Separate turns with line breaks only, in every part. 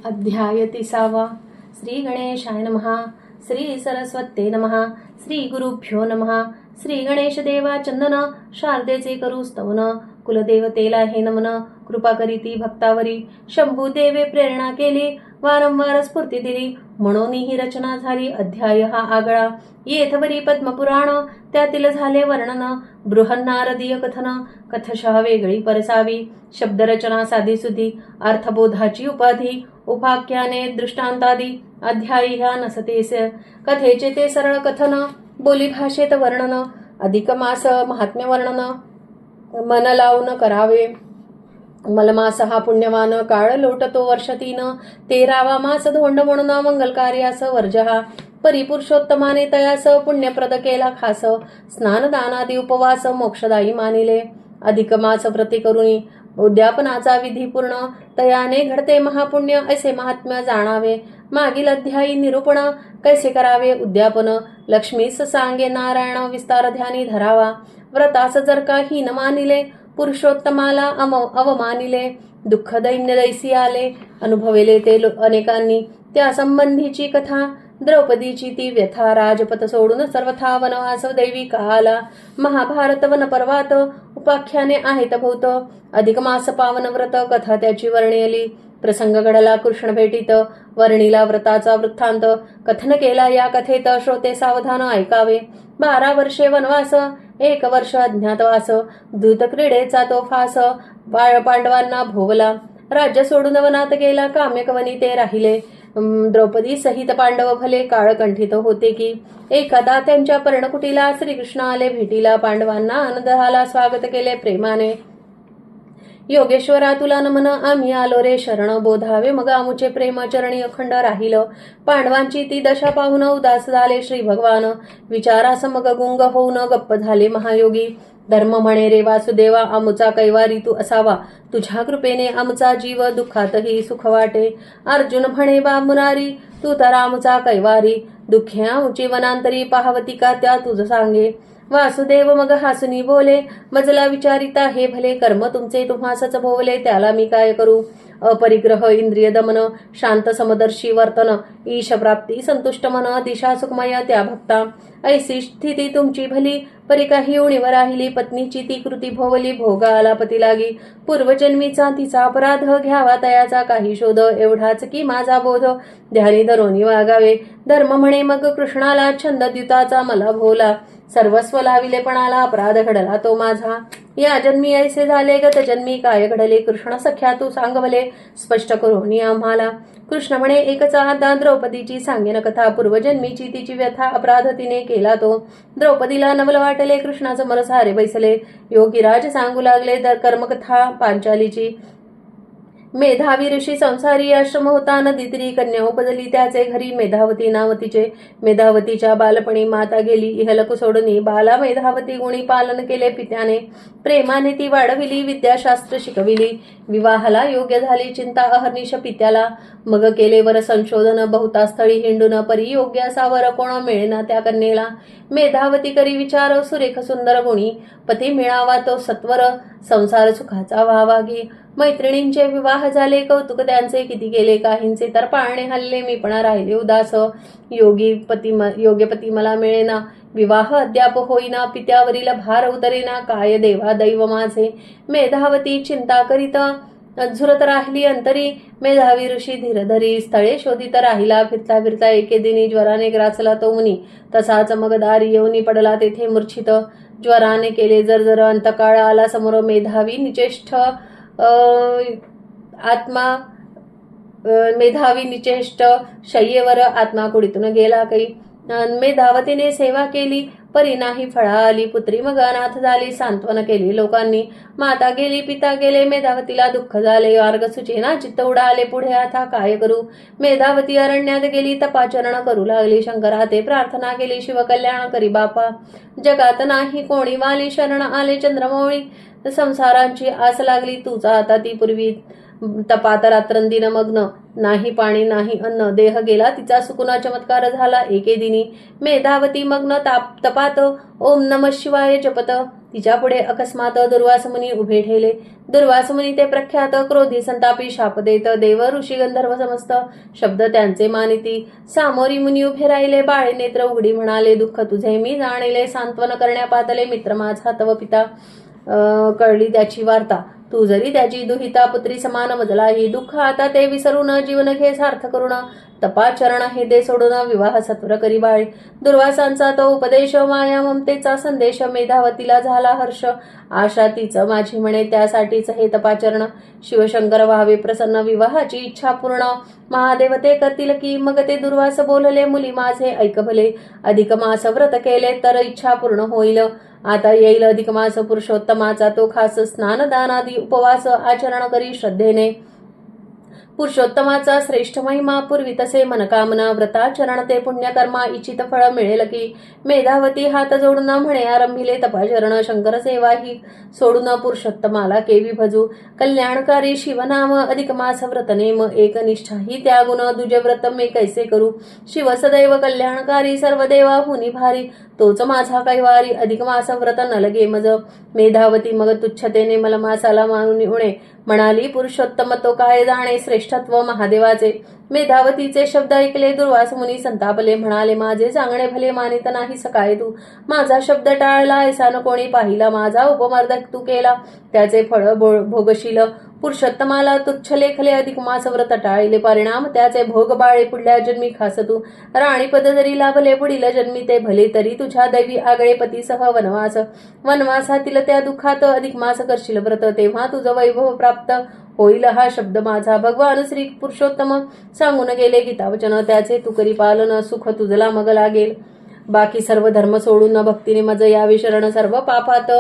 अध्याय 30. श्री गणेशाय नमः. श्री सरस्वते नमः. श्री गुरुभ्यो नमः. श्री गणेश देवा चंदन शारदेचे करू स्तवन. कुलदेवतेला हे नमन कृपा करीती भक्तावरी. शंभू देवे प्रेरणा केली वारंवार स्फूर्ती दिली म्हणून ही रचना झाली. अध्याय हा आगळा येथवरी पद्मपुराण त्यातील झाले वर्णन. बृहन्नारदीय कथन कथशः वेगळी परसावी. शब्दरचना साधी सुधी अर्थबोधाची उपाधी. उपाख्याने दृष्टांतादी अध्यायी ह्या नसतेस. कथेचे ते सरळ कथन बोली भाषेत वर्णन. अधिक मास महात्म्य वर्णन मन लावून करावे. मलमास हा पुण्यवान काळ लोटतो वर्ष 3. 13वा मास धोंड म्हणून मंगलकार्यास वर्ज हा. परिपुरुषोत्तमाने तयास पुण्यप्रद केला खास. स्नान दानादी उपवास मोक्षदायी मानिले. अधिक मास प्रति करुणी उद्यापनाचा विधी पूर्ण. तयाने घडते महापुण्य ऐसे महात्म्य जाणावे. मागील अध्यायी निरूपण कैसे करावे उद्यापन. लक्ष्मीस सांगे नारायण विस्तार ध्यानी धरावा. व्रतास जर काही न मानिले पुरुषोत्तमाला अवमानिले. दुःख दैन्य दैसी आले अनुभवेले ते अनेकांनी. त्या संबंधीची कथा द्रौपदीची ती व्यथा. राजपथ सोडून सर्वथा वनवास दैवी काला. महाभारत वन पर्वात उपाख्याने आहेत भूत. अधिक मास पावन व्रत कथा त्याची वर्णिली. प्रसंग घडला कृष्ण भेटीत वर्णिला व्रताचा वृत्तांत. कथन केला या कथेत श्रोते सावधान ऐकावे. 12 वर्षे वनवास 1 वर्ष अज्ञातवास. दूत क्रीडेचा तो फास पांडवांना भोवला. राज्य सोडून वनात गेला काम्यकवनी ते राहिले. द्रौपदी सहित पांडव भले काळकंठित होते की. एकदा त्यांच्या पर्णकुटीला श्रीकृष्ण आले भेटीला. पांडवांना आनंद झाला स्वागत केले प्रेमाने. योगेश्वरा तुला नमन आम्ही आलो रे शरण. बोधावे मग आमुचे प्रेम चरणी अखंड राहिल. पांडवांची ती दशा पाहून उदास झाले श्री भगवान. विचारास मग गुंग होऊन गप्प झाले महायोगी. धर्म म्हणे रे वासुदेवा आमुचा कैवारी तू असावा. तुझ्या कृपेने आमचा जीव दुःखातही सुख वाटे. अर्जुन म्हणे बा मुरारी तू तर आमचा कैवारी. दुःखे आमुची वनांतरी पाहवती का त्या तुझ सांगे. वासुदेव मग हासुनी बोले मजला विचारिता हे भले. कर्म तुमचे तुम्हासच भोवले त्याला मी काय करू. अपरिग्रह इंद्रिय दमन शांत समदर्शी वर्तन. ईश प्राप्ती संतुष्ट मन दिशा सुखमय त्या भक्ता. ऐसी स्थिती तुमची भली परी काही उणीवर राहिली. पत्नीची ती कृती भोवली भोगा आला पती लागी. पूर्वजन्मीचा तिचा अपराध घ्यावा तयाचा काही शोध. एवढाच की माझा बोध ध्यानी धरोनी वागावे. धर्म म्हणे मग कृष्णाला छंद द्युताचा मला भोला. सर्वस्व लाविलेपणाला अपराध घडला तो माझा. या जन्मी ऐसे झाले गत जन्मी काय घडले. कृष्ण सख्या तू सांगवले स्पष्ट करून आम्हाला. कृष्ण म्हणे एकच आता द्रौपदीची सांगेन कथा. पूर्वजन्मीची तिची व्यथा अपराध तिने केला तो. द्रौपदीला नवल वाटले कृष्णाचं मन सारे बैसले. योगीराज सांगू लागले कर्मकथा पांचालीची. मेधावी ऋषी संसारी आश्रम होता. नदीतरी कन्या उपजली त्याचे घरी. मेधावती नाव तिचे. मेधावतीच्या बालपणी माता गेली इहलक सोडणी. बाला मेधावती गुणी पालन केले पित्याने. प्रेमाने ती वाढविली विद्याशास्त्र शिकविली. विवाहाला योग्य झाली चिंता अहर्निश पित्याला. मग केले वर संशोधन बहुता स्थळी हिंडून. परी योग्य असावर कोण मिळेना त्या कन्येला. मेधावती करी विचार सुरेख सुंदर गुणी. पती मिळावा तो सत्वर संसार सुखाचा व्हावागी. मैत्रिणींचे विवाह झाले कौतुक त्यांचे किती केले. काहींचे तर पाळणे हल्ले मी पण राहिले उदास. योग्य पती मला मिळेना. विवाह अद्याप होईना. पित्यावरील भार उतरेना. काय देवा दैव माझे. मेधावती चिंता करीत झुरत राहिली अंतरी. मेधावी ऋषी धीरधरी स्थळे शोधित राहिला. फिरता फिरता एके दिनी ज्वराने ग्रासला तो मुनी. तसाच मग दारी येऊनी पडला तेथे मूर्छित. ज्वराने केले जर अंतकाळ आला समोर. मेधावी निचेष्ट शय्येवर आत्मा कुडीतून गेला काही. मेधावतीने सेवा केली परी नाही फळा आली. पुत्री मग अनाथ झाली सांत्वन केली लोकांनी. माता गेली पिता गेले मेधावतीला दुःख झाले. मार्ग सुचेना चित्त उडाले पुढे आता काय करू. मेधावती अरण्यात गेली तपाचरण करू लागली. शंकराते प्रार्थना केली शिवकल्याण करी बापा. जगात नाही कोणी वाली शरण आले चंद्रमौळी. संसारांची आस लागली तुझा आता ती पूर्वी. तपात रात्रंदिन मग्न, नाही पाणी नाही अन्न, देह गेला तिचा सुकुन चमत्कार झाला एके दिनी. मेधावती मग्न तपात ओम नमः शिवाय जपत. तिच्या पुढे अकस्मात दुर्वास मुनी उभे ठेले. दुर्वास मुनी ते प्रख्यात, क्रोधी संतापी शाप देत. देव ऋषी गंधर्व समस्त शब्द त्यांचे मानिती. सामोरी मुनी उभे राहिले, बाळे नेत्र उघडी म्हणाले, दुःख तुझे मी जाणिले. सांत्वन करण्या पातले, मित्र माझा तव पिता. कळली त्याची वार्ता, तू जरी त्याची दुहिता. पुत्री समान मजलाही, दुःख आता ते विसरून. जीवन घे सार्थ करून. तपाचरण हे दे सोडून, विवाह सत्वर करी बाळे. दुर्वासांचा तो उपदेश, माया ममतेचा संदेश. मेधावतीला झाला हर्ष, आशा तीच माझी म्हणे, त्यासाठीच हे तपाचरण. शिवशंकर व्हावे प्रसन्न, विवाहाची इच्छा पूर्ण. महादेव ते करतील की. मग ते दुर्वास बोलले, मुली माझे ऐक भले. अधिक मास व्रत केले तर इच्छा पूर्ण होईल. आता येईल अधिक मास पुरुषोत्तमाचा, तो खास स्नान दानादी उपवास आचरण करी श्रद्धेने. पुरुषोत्तमाचा श्रेष्ठ महिमा, पूर्वी तसे मनकामना. व्रताचरण ते पुण्यकर्मा, इच्छित फळ मिळेल की. मेधावती हात जोडून म्हणे, आरंभिले तपाचरण. शंकर सेवा ही सोडून पुरुषोत्तमाला केवी भजू. कल्याणकारी शिवनाम, अधिक मास व्रत नेम. एक निष्ठा ही त्यागुण, दुजे व्रत मी कैसे करू. शिव सदैव कल्याणकारी, सर्व देवा हुनी भारी. तोच माझा कैवारी, अधिक मास व्रत न लगे मज. मेधावती मग तुच्छतेने मलमासाला मानुनी उणे. म्हणाली, पुरुषोत्तम तो काय जाणे, श्रेष्ठत्व महादेवाचे. मेधावतीचे शब्द ऐकले दुर्वास मुनी संतापले. म्हणाले, माझे सांगणे भले मानित नाही सकाळी तू. माझा शब्द टाळला, ऐसा न कोणी पाहिला. माझा उपमर्दक तू केला, त्याचे फळ भोगशील. पुरुषोत्तमाला तुच्छ लेखले, अधिक मास व्रत टाळले. परिणाम त्याचे भोग बाळे, पुढल्या जन्मी खास तू. राणीपद जरी लाभले, पुढील जन्मी ते भले. तरी तुझ्या दैवी आगळे पतीसह वनवास. वनवासातील त्या दुःखात अधिक मास करशील व्रत, तेव्हा तुझं वैभव प्राप्त होईल. हा शब्द माझा भगवान श्री पुरुषोत्तम सांगून गेले. गीतावचन त्याचे तू करी पालन, सुख तुझला मग लागेल. बाकी सर्व धर्म सोडून भक्तीने मज यावे शरण. सर्व पापात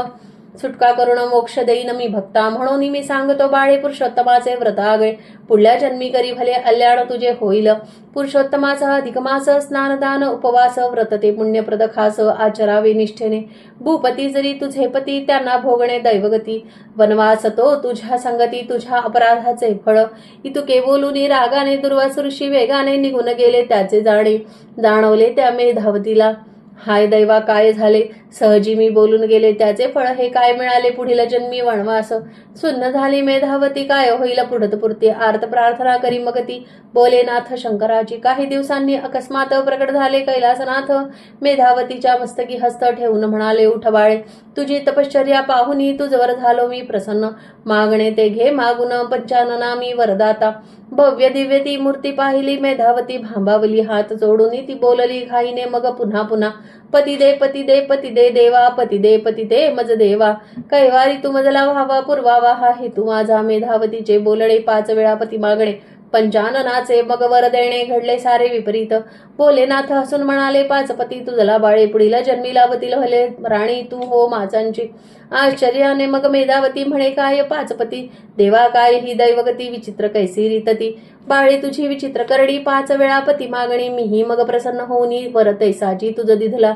सुटका करून मोक्ष देईन मी भक्ता. म्हणून मी सांगतो बाळे, पुरुषोत्तमाचे व्रत आगळे. पुढल्या जन्मी करी भले, कल्याण तुझे होईल. पुरुषोत्तमाचा अधिक मास, स्नानदान उपवास व्रत ते पुण्यप्रद खास. आचरावे निष्ठेने, भूपती जरी तुझे पती, त्यांना भोगणे दैवगती. वनवास तो तुझ्या संगती, तुझ्या अपराधाचे फळ. इतुके बोलून रागाने दुर्वास ऋषी वेगाने निघून गेले. त्याचे जाणवले त्या मेधावतीला. हाय दैवा, काय झाले. सहजी मी बोलून गेले, त्याचे फळ हे काय मिळाले. पुढील जन्मी वनवास. सुन्न झाली मेधावती, काय होईल पुढत पुरते. आर्त प्रार्थना करी मग ती. बोले नाथ शंकराची. काही दिवसांनी अकस्मात प्रकट झाले कैलासनाथ. मेधावतीच्या मस्तकी हस्त ठेवून म्हणाले, उठ बाळे, तुझी तपश्चर्या पाहुनी तुझवर झालो मी प्रसन्न. मागणे ते घे मागून, पंचानना मी वरदाता. भव्य दिव्य ती मूर्ती पाहिली, मेधावती भांबावली. हात जोडून ती बोलली घाईने मग पुन्हा पुन्हा. पती दे पती दे पती दे देवा, पती दे मज देवा. कैवारी तू मजला व्हावा पुरवावा, हा हेतू माझा. मेधावतीचे बोलणे 5 वेळा पती मागणे, पंचाननाचे मग वर देणे. घडले सारे विपरीत. भोलेनाथ हसून म्हणाले, 5 पती तुझला बाळे, पुढील जन्मी लाभतील भले. राणी तू हो माझांची. आश्चर्याने मग मेधावती म्हणे, काय 5 पती देवा, काय ही दैवगती. विचित्र कैसी रीतती. बाळे तुझी विचित्र करडी, 5 वेळा पती मागणी. मीही मग प्रसन्न होऊनी वर तैसाची तुझ दिधला.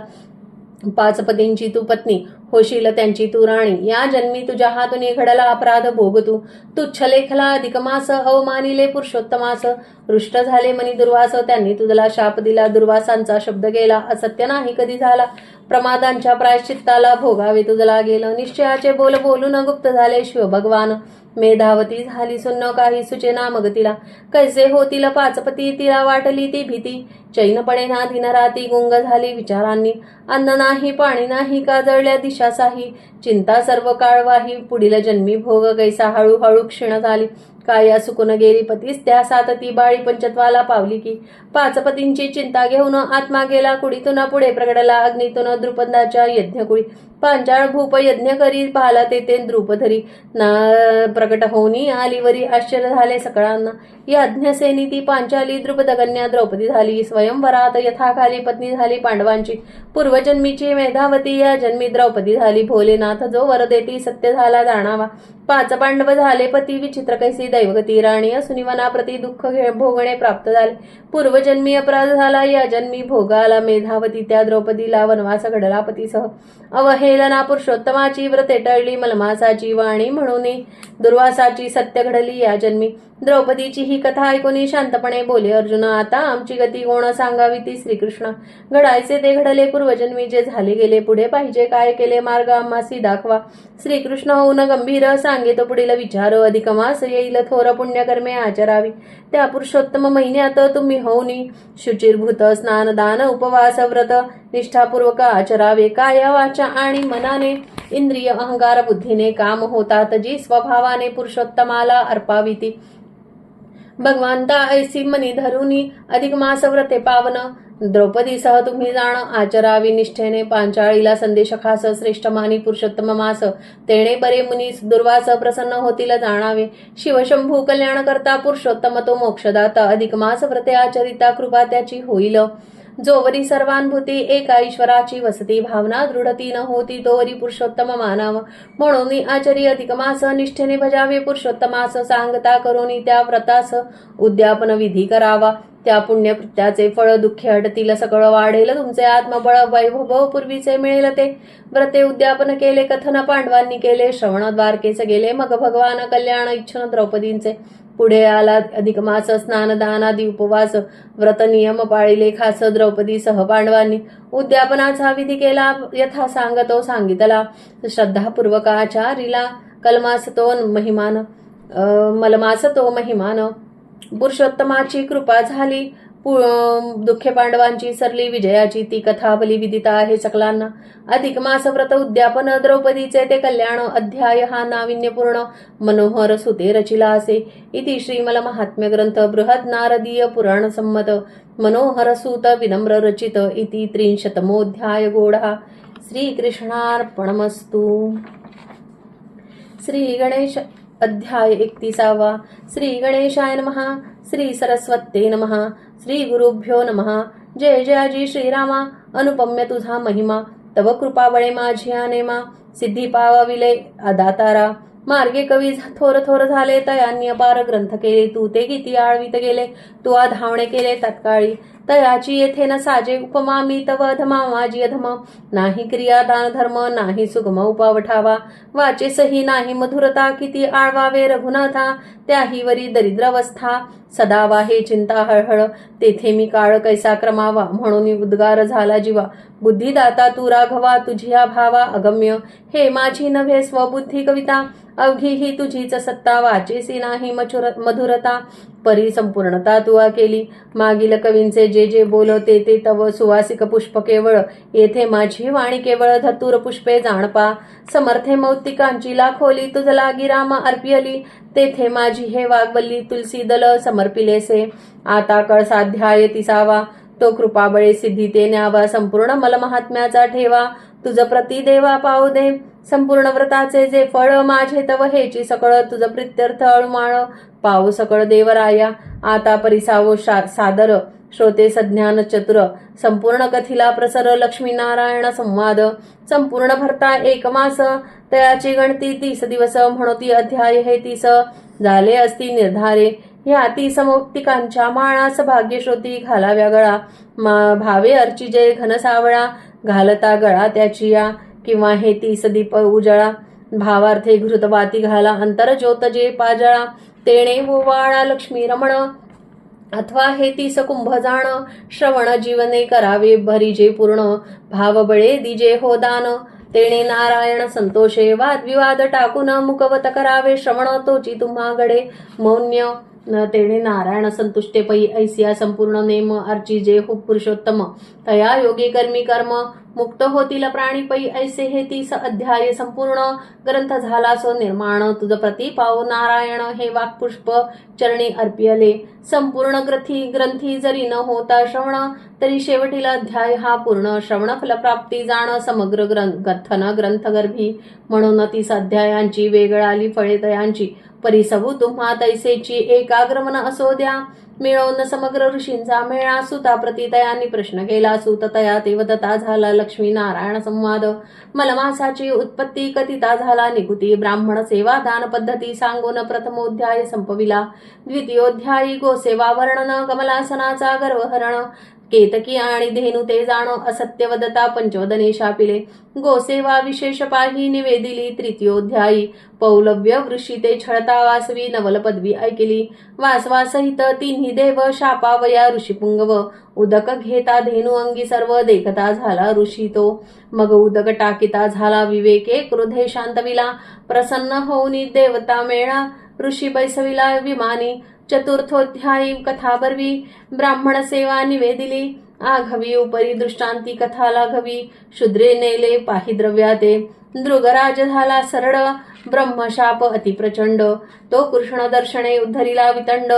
5 पतींची तू पत्नी होशील, त्यांची तू राणी. या जन्मी तुझ्या हातून घडला अपराध भोग तू. तुच्छ लेखला अधिक मास, अवमानिले पुरुषोत्तमास. रुष्ट झाले मनी दुर्वास, त्यांनी तुझला शाप दिला. दुर्वासांचा शब्द गेला, असत्य नाही कधी झाला. प्रमादांच्या प्रायश्चित्ताला भोगावे तुझला गेलं. निश्चयाचे बोल बोलून गुप्त झाले शिव भगवान. मेधावती झाली सुन्न, काही सुचेना मग तिला. कैसे होतील 5 पती, तिला वाटली ती भीती. चैनपणे ना दिन राती, गुंग झाली विचारांनी. अन्न नाही पाणी नाही, का जळल्या दिशा साही. चिंता सर्व काळवाही, पुढील जन्मी भोग कैसा हळूहळू क्षीण झाली. काया सुकून गेली पतीस, त्या 7 ती बाळी पंचत्वाला पावली की. 5 पतींची चिंता घेऊन आत्मा गेला कुडीतून. पुढे प्रगडला अग्नीतून द्रुपदाच्या यज्ञकुळी. पांचाळ भूप यज्ञ करी, पाहला तेथे द्रुपधरी. प्रकट होऊनी आलीवरी, आश्चर्य झाले सकळांना. यज्ञसेनी ती पांचाली, द्रुपदकन्या द्रौपदी झाली. स्वयंवरात यथाखाली पत्नी झाली पांडवांची. पूर्वजन्मीची मेधावती, या जन्मी द्रौपदी झाली. भोलेनाथ जो वर देती, सत्य झाला जाणावा. 5 पांडव झाले पती, विचित्र कैसी दैवगती. राणी असुनी वनाप्रती दुःख भोगणे प्राप्त झाले. पूर्वजन्मी अपराध झाला, या जन्मी भोगाला. मेधावती त्या द्रौपदीला वनवास घडला पतीसह. अवहे हेलना पुरुषोत्तमाची व्रते टळली मलमासाची वाणी म्हणून दुर्वासाची सत्य घडली या जन्मी. द्रौपदीची ही कथा ऐकून शांतपणे बोले अर्जुन, आता आमची गती कोण सांगावी ती श्रीकृष्ण. घडायचे ते घडले पूर्वजन्मी, जे झाले गेले पुढे पाहिजे काय केले मार्ग आम्हासी दाखवा. श्रीकृष्ण होऊन गंभीर सांगे तो पुढील विचार, अधिक मास येईल थोर पुण्यकर्मे आचरावी. त्या पुरुषोत्तम महिन्यात तुम्ही होऊनी शुचिर्भूत स्नान दान उपवास व्रत निष्ठापूर्वक आचरावे. काय वाचा आणि मनाने इंद्रिय अहंकार बुद्धीने काम होतात, जी स्वभावाने पुरुषोत्तमाला अर्पाविती. भगवंता ऐसी मनी धरुनी अधिक मास व्रते पावन. द्रौपदीसह तुम्ही जाण आचरावी निष्ठेने. पांचाळीला संदेश खास श्रेष्ठ मानी पुरुषोत्तम मास. तेणे बरे मुनी दुर्वास प्रसन्न होतील जाणावे. शिवशंभू कल्याण करता पुरुषोत्तम तो मोक्षदाता. अधिक मास व्रते आचरिता कृपा त्याची होईल. जोवरी सर्वानुभूती एका ईश्वराची वसती. भावना दृढती न होती तोवरी पुरुषोत्तम मानाव. म्हणून आचरी अधिक मास निष्ठेने भजावे पुरुषोत्तमास. सांगता करून त्या व्रतास उद्यापन विधी करावा. त्या पुण्यकृत्याचे फळ दुःखे हटतील सकळ वाढेल तुमचे आत्मबळ. वैभव पूर्वीचे मिळेल ते. व्रते उद्यापन केले कथन पांडवांनी केले. श्रवण द्वारकेस गेले मग भगवान कल्याण इच्छन द्रौपदींचे. पुढे आला अधिक मास स्नान दानादी उपवास व्रत नियम पाळिले खास द्रौपदीसह पांडवांनी. उद्यापनाचा विधी केला यथा सांगतो सांगितला. श्रद्धापूर्वक आचारिला कलमास तो महिमान मलमास तो महिमान. पुरुषोत्तमाची कृपा झाली दुःखे पांडवांची सरली विजयाची. ती कथा बली विदिता आहे सकलांना. अधिक मास व्रत उद्यापन द्रौपदीचे ते कल्याण. अध्याय हा नाविन्यपूर्ण मनोहर सुते रचिला असे. इति श्रीमल महात्म्य ग्रंथ बृहद नारदीय पुराण संमत मनोहर सूत विनम्र रचित. इति 30मोऽध्याय गोढा. श्रीकृष्णार्पणमस्तु. श्री गणेश अध्याय 31. श्री गणेशाय नमः. श्री सरस्वते नमः. श्री गुरुभ्यो नमः. जय जयाजी श्रीरामा. अनुपम्य तुझा महिमा. तव कृपा बळे माझी आनेमा. सिद्धी पावाविले दातारा. मार्गे कवी थोर थोर झाले तयांनी अपार ग्रंथ केले. तू ते किती आळवीत गेले. तू आधावणे केले तत्काळी. तयाची येथे न साजे उपमा. मी तव अधमा माझी अधम. नाही क्रिया दान धर्म नाही सुगम उपावठावा. वाचेसही नाही मधुरता. किती आळवावे रघुनाथा. त्याही वरी दरिद्रावस्था. सदा वाहे चिंता हळहळ. तेथे मी काळ कैसा क्रमावा. म्हणून उद्गार झाला जीवा. बुद्धिदाता तू राघवा. तुझी भावा अगम्य. हे माझी नव्हे स्वबुद्धी कविता. अवघी ही तुझीच सत्ता. वाचेसी नाही मधुरता. परी संपूर्णता तुआ केली. मागील कवींचे जे जे बोलते ते तव सुवासिक पुष्प केवळ. येथे माझी वाणी केवळ धतूर पुष्पे जाणपा. समर्थे मौक्तिकांची लाखोली. तुझ लागी राम अर्पियली. तेथे माझी हे वाग्वल्ली तुलसी दल समर्पिलेसे. आता कळसाध्याय 30. तो कृपाबळे सिद्धी ते न्यावा. संपूर्ण मलमहात्म्याचा ठेवा. तुझ प्रति देवा पाऊ दे. संपूर्ण व्रताचे जे फळ माझे तव हेची सकळ. तुझ प्रित्यर्थ अळमाळ पाऊ सकळ देवराया. आता परिसावो सादर. श्रोते सज्ञान चतुर. संपूर्ण कथिला प्रसर. लक्ष्मीनारायण संवाद. संपूर्ण भरता एक मास. तयाची गणती 30 दिवस. म्हणोती अध्याय हे 30 झाले असती निर्धारे. ह्या 30 मौक्तिकांच्या माळास भाग्यश्रोती घालाव्या गळा. भावे अर्चिजे घन सावळा. घालता गळा त्याची या. किंवा हे 30 दीप उजळा. भावार्थे घृत वाती घाला. अंतर ज्योत जे पाजळा. तेणे ओवाळा लक्ष्मी रमण. अथवा हे 30 कुंभ जाण. श्रवण जीवने करावे भरीजे पूर्ण. भाव बळे दिजे हो दान. तेणे नारायण संतोषे. वादविवाद टाकून मुकवत करावे श्रवण. तोची तुम्हा गडे मौन्य. तेणे नारायण संतुष्टे पै. ऐसिया संपूर्ण नेम अर्चिजे हो पुरुषोत्तम. तया योगे कर्मी कर्म. मुक्त होतील प्राणी पै. ऐसे हे 30 अध्याय संपूर्ण ग्रंथ झाला सो निर्माण. तुझ प्रति पाव नारायण हे वाक्पुष्प चरणी अर्पियले. संपूर्ण ग्रंथी जरी न होता श्रवण. तरी शेवटीला अध्याय हा पूर्ण. श्रवण फलप्राप्ती जाण समग्र कथन ग्रंथगर्भी. म्हणून 30 अध्यायांची वेगळाली फळे तयांची. परिसवू तुम्हा तैसेची एकाग्रमन असो द्या. मिळवून समग्र ऋषींचा मेळा. सुता प्रति तयांनी प्रश्न केला. सूत तया तेवदता झाला लक्ष्मी नारायण संवाद. मलमासाची उत्पत्ती कथिता झाला निकुती. ब्राह्मण सेवा दान पद्धती सांगून प्रथमोध्याय संपविला. द्वितीयोध्यायी गोसेवा वर्णन. कमलासनाचा गर्वहरण. केतकी आणि धेनू ते जाण असत्य वदता पंचवदने शापिले गोसेवा विशेष पाही निवेदिली तृतीयोध्यायी पौलव्य वृषी ते छळता वासवी नवल पदवी ऐकिली वासवासहित तिन्ही देव शापावया ऋषीपुंगव उदक घेता धेनू अंगी सर्व देखता झाला ऋषी तो मग उदक टाकिता झाला विवेके क्रोधे शांतविला प्रसन्न होऊनी देवता मेळा ऋषी बैसविला विमानी चतुर्थोध्यायी कथा बरवी ब्राह्मण सेवा निवेदिली आघवी उपरी दृष्टांती कथा लाघवी शूद्रे नेले पाही द्रव्याते दृगराज झाला सरळ ब्रह्मशाप अतिप्रचंड तो कृष्ण दर्शने उद्धरिला वितंड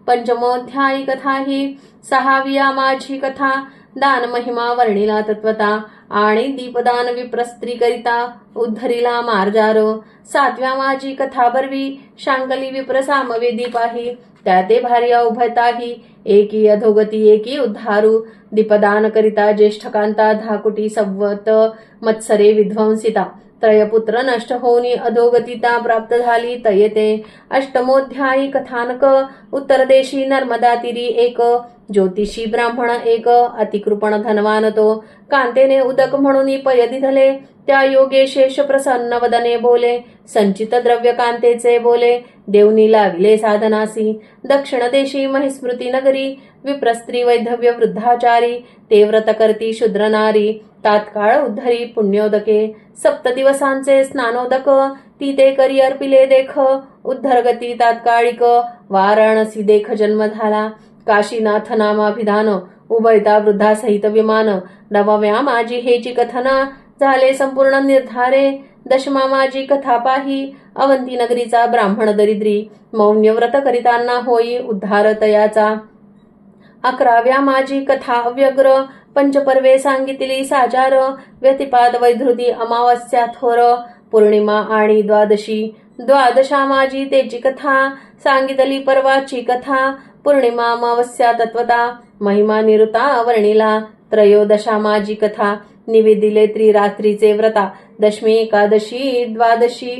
पंचमोध्यायी कथा ही सहाविया माझी कथा दान महिमा वर्णिला तत्वता आणि दीपदान विप्रस्त्री करिता उद्धरिला मार्जार सातव्या माझी कथा बरवी शांकली विप्र सामवेदी पाही त्या ते भार्य उभयताही एकी अधोगती एकी उद्धारू दीपदान करिता ज्येष्ठकांता धाकुटी सव्वत मत्सरे विध्वंसिता त्रयपुत्र नष्ट होऊनी अधोगतिता प्राप्त झाली तयते अष्टमोध्यायी कथानक उत्तरदेशी नर्मदा तीरी एक ज्योतिषी ब्राह्मण एक अतिकृपण धनवान तो कांतेने उदक म्हणून पय दिधले त्या योगे शेष प्रसन्न वदने बोले संचित द्रव्य कांतेचे बोले देवनी लाविले साधनासी दक्षिण देशी महिस्मृती नगरी विप्रस्त्री वैधव्य वृद्धाचारी ते व्रत करती शूद्र नारी तात्काळ उद्धरी पुण्योदके सप्त दिवसांचे स्नानोदक ती ते करी अर्पिले देख उद्धरगती तात्काळिक वाराणसी देख जन्म झाला काशीनाथ नामाभिधान उभयता वृद्धासहित विमान नवव्या माझी हेची कथना झाले संपूर्ण निर्धारे दशमा माझी कथा पाही अवंती नगरीचा ब्राह्मण दरिद्री मौन्य व्रत करितांना होई उद्धार तयाचा अकराव्या माझी कथा व्यग्र पंचपर्वे सांगितली साजार व्यतिपाद वैधृती अमावस्या थोर पौर्णिमा आणि द्वादशा माझी तेची कथा सांगितली परवाची कथा पौर्णिमा अमावस्या तत्वता महिमा निरुता वर्णिला त्रयोदशा माझी कथा निवेदिले त्रिरात्रीचे व्रता दशमी एकादशी द्वादशी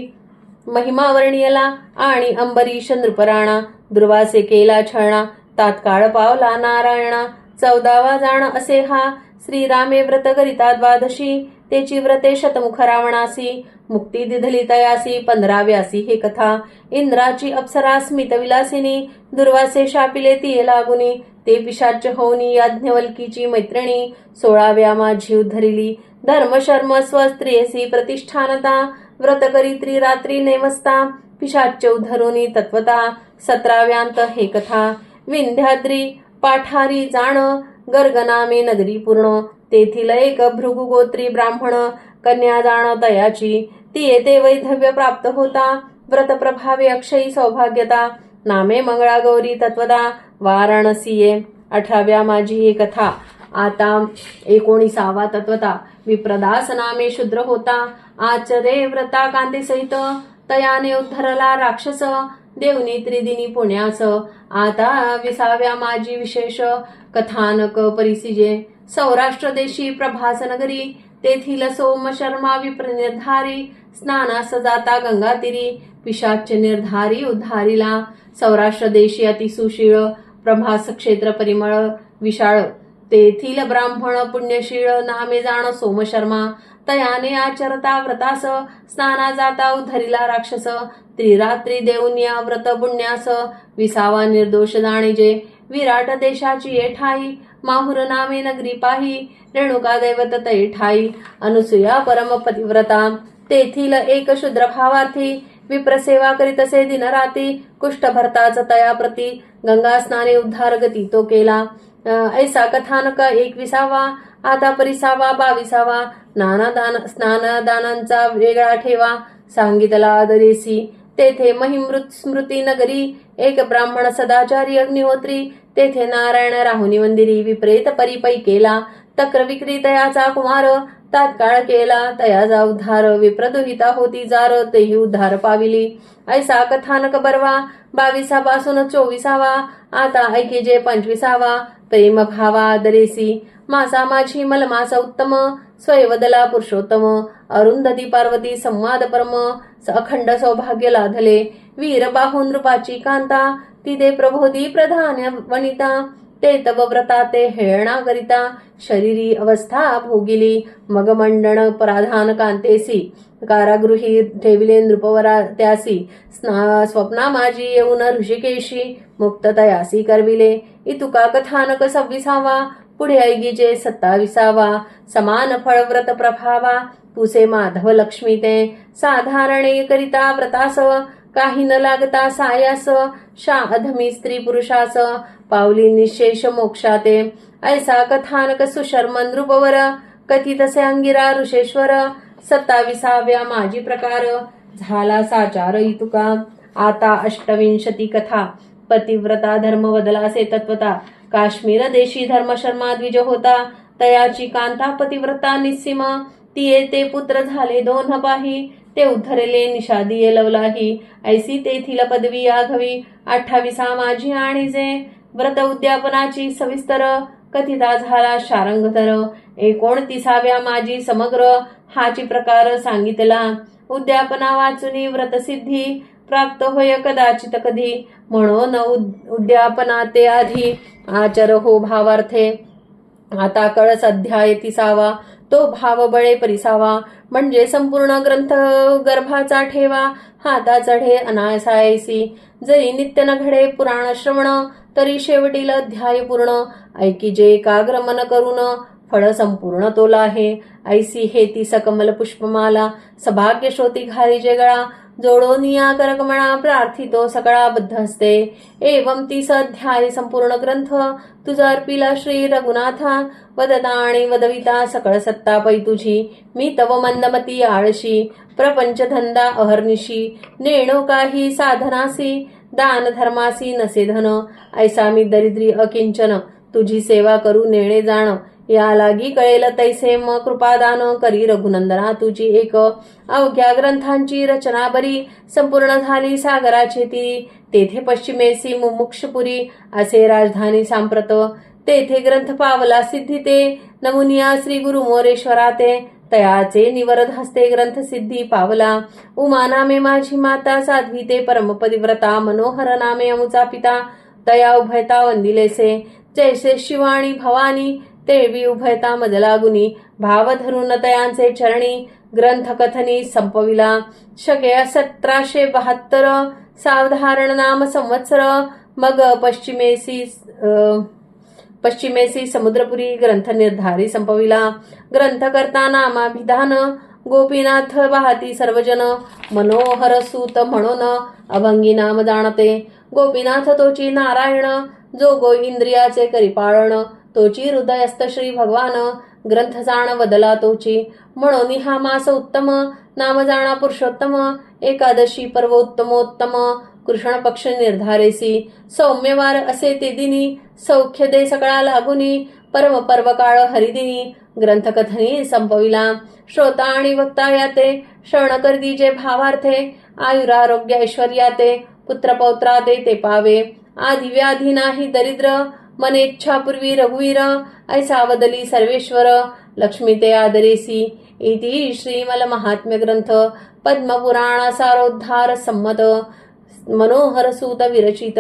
महिमा वर्णियला आणि अंबरीश नृपराणा दुर्वासे केला छळणा तात्काळ पावला नारायणा 14वा जाण असे हा श्रीरामे व्रत करिता द्वादशी तेची व्रते शतमुख रावणासी मुक्ती दिधली तयासी 15व्यासी हे कथा इंद्राची अप्सरा स्मित विलासिनी दुर्वासे शापिले तिये लागुनी ते पिशाच होऊनी याज्ञवल्कीची मैत्रिणी 16व्या माझी उद्धरिली धर्म शर्म स्वस्त्रियसी प्रतिष्ठानता व्रत करी त्रिरात्री नेमस्ता पिशाच उद्धरुनी तत्वता 17व्यांत हे कथा विंध्याद्री पाठारी जाण गर्गनामे नगरी पूर्ण तेथील एक भृगुगोत्री ब्राह्मण कन्या जाण तयाची ती येथे वैधव्य प्राप्त होता व्रत प्रभावे अक्षयी सौभाग्यता नामे मंगळागौरी तत्वदा वाराणसीये 18व्या माझी ही कथा आता 19वा तत्वता विप्रदास नामे शूद्र होता आचरे व्रता कांती सहित तयाने उद्धरला राक्षस देवनी त्रिदिनी पुण्यास आता 20व्या माझी विशेष कथानक परिसिजे सौराष्ट्र देशी प्रभास नगरी तेथील सोम शर्मा विप्र निर्धारी स्नानास जाता गंगा तीरी पिशाच निर्धारी उद्धारीला सौराष्ट्र देशी अतिसुशीळ प्रभास क्षेत्र परिमळ विशाळ तेथील ब्राह्मण पुण्यशीळ नामे जाण सोमशर्मा तयाने आचरता व्रतास स्नाना जाता उद्धरिला राक्षस त्रिरात्री देवन्या व्रत पुण्यास 20वा निर्दोष जाणीजे विराट देशाची येठाई माहुर नामे नगरी पाही रेणुका दैवत तै ठाई अनुसूया परम पतिव्रता तेथील एक शूद्र भावार्थी विप्रसेवा करीतसे दिनराती कुष्ठ भरताच तया प्रती गंगा स्नाने उद्धार गती तो केला ऐसा कथानक 21वा आता परिसावा 22वा स्नानदानांचा वेगळा ठेवा सांगितला आदरेसी तेथे महिमृत स्मृती नगरी एक ब्राह्मण सदाचारी अग्निहोत्री तेथे नारायण राहुनी मंदिरी विप्रेत परिपै केला तक्र विक्री तयाचा कुमार तात्काळ केला तयाचा उद्धार विप्रदुहिता होती जार तेही उद्धार पाविली ऐसा कथानक बरवा 22 पासून 24वा आता ऐकेजे 25वा प्रेम भावा दरेसी मासा माझी मलमास उत्तम स्वयवदला पुरुषोत्तम अरुंधती पार्वती संवाद परम अखंड सौभाग्य लाधले वीर बाहू नृपाची कांता तिथे प्रबोधी प्रधान वनिता ते तव व्रता ते हेळणा करिता शरीरी अवस्था भोगिली मग मंडण पराधान कांतेसी कारागृही ठेविले नृपवरा त्यासी स्वप्ना माझी येऊन ऋषिकेशी मुक्त तयासी करविले इतुका कथानक 26 पुढे ऐगिजे 27 समान फळव्रत प्रभावा पुसे माधव लक्ष्मी ते साधारणे करिता व्रतास काही न लागता सायास शा अधमी स्त्री पुरुषास पावली निशेष मोक्षाते ऐसा कथानक सुशर्म नृपवर कथितसे अंगिरा ऋषेश्वर 27व्या माझी प्रकार झाला साचार इतुका आता 28 कथा पतिव्रता धर्म बदलासे तत्वता काश्मीर देशी धर्म शर्मा द्विज होता तयाची कांता पतिव्रता निस्सीम ती येते पुत्र झाले 2 पाही ते उद्धरले निषादिये लवलाही ऐसी तेथील पदवी आघवी 28 माझी आणि जे व्रत उद्यापनाची सविस्तर कथिता झाला शारंगधर 29व्या माझी समग्र हाची प्रकार सांगितला उद्यापना वाचुनी व्रतसिद्धी प्राप्त होय कदाचित कधी म्हणून उद्यापना ते आधी आचर हो भावार्थे आता कळस अध्याय 30 तो भाव बळे परिसावा म्हणजे संपूर्ण ग्रंथ गर्भाचा ठेवा हाता चढे अनायासायसी जरी नित्य न घडे पुराण श्रवण तरी शेवटील अध्याय पूर्ण ऐकी जे एकाग्र मन करून फळ संपूर्ण तोला आहे ऐसी हे ती सकमल पुष्पमाला सभाग्य श्रोती घाली जे गळा जोडो निया करकमणा प्रार्थितो सकळा बद्ध असते एवं 30 अध्याय संपूर्ण ग्रंथ तुझा अर्पिला श्री रघुनाथा वदता आणि वदविता सकळ सत्ता पै तुझी मी तव मंदमती आळशी प्रपंच धंदा अहर्निशी नेणो काही साधनासी दान धर्मासी नसे धन ऐसा मी दरिद्री अकिंचन तुझी सेवा करू नेणे जाण या लागी कळेल तैसे म कृपादान करी रघुनंदना तुझी एक अवघ्या ग्रंथांची रचना बरी संपूर्ण झाली सागराची तीरी तेथे पश्चिमेसी मुमुक्षपुरी असे राजधानी सांप्रत तेथे ग्रंथ पावला सिद्धी ते नमुनिया श्री गुरु मोरेश्वरा ते तयाचे निवरद हस्ते ग्रंथ सिद्धी पावला उमा नामे माझी माता साध्वी ते परमपदिव्रता मनोहर नामे अमुचा पिता तया उभयता वंदिलेसे जैसे शिवाणी भवानी तेवी उभयता मजला गुणी भाव धरून तयांचे चरणी ग्रंथ कथनी संपविला शके 1772 सावधारण नाम संवत्सर मग पश्चिमेसी समुद्रपुरी ग्रंथ निर्धारी संपविला ग्रंथकर्ता नामाभिधान गोपीनाथ वाहती सर्वजन मनोहर सूत म्हणून अभंगी नाम जाणते गोपीनाथ तोची नारायण जो गो इंद्रियाचे करिपाळण तोची हृदयस्थ श्री भगवान ग्रंथ जाण वदला तोची म्हणून हा मास उत्तम नाम जाणा पुरुषोत्तम एकादशी पर्वोत्तमोत्तम कृष्ण पक्ष निर्धारेसी सौम्यवार असे ते दिनी सौख्य दे सगळा लागुनी परम पर्वकाळ हरिदिनी ग्रंथकथनी संपविला श्रोता आणि वक्ता याते श्रवण करदी जे भावार्थे आयुरारोग्य ऐश्वर्याते पुत्र पौत्राते ते पावे आधी व्याधी नाही दरिद्र मनेच्छापूर्वी रघुवीर ऐसा वदली सर्वेश्वर लक्ष्मी ते आदरेसी इति श्रीमल महात्म्य ग्रंथ पद्मपुराण सारोद्धार संमत मनोहर सूत विरचित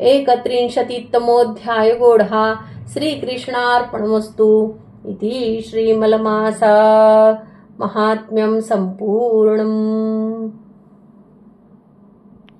31तमोऽध्याय गोढा श्रीकृष्णार्पणमस्तु इति श्रीमलमासा महात्म्यं संपूर्णम्।